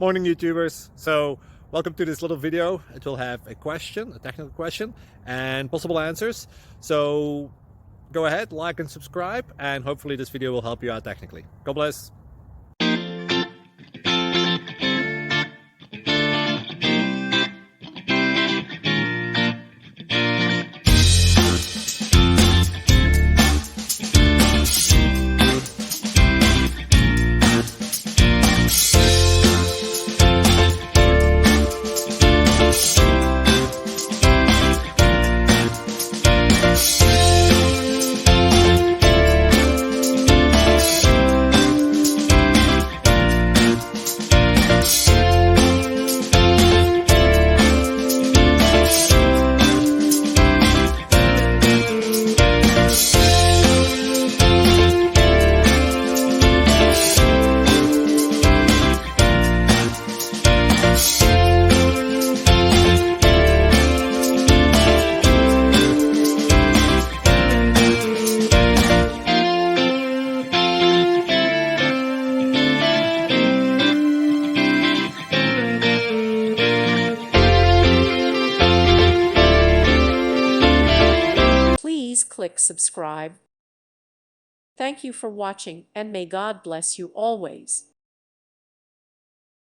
Morning, YouTubers. So welcome to this little video. It will have a question, a technical question, and possible answers. So go ahead, like and subscribe, and hopefully this video will help you out technically. God bless. Please click subscribe. Thank you for watching, and may God bless you always.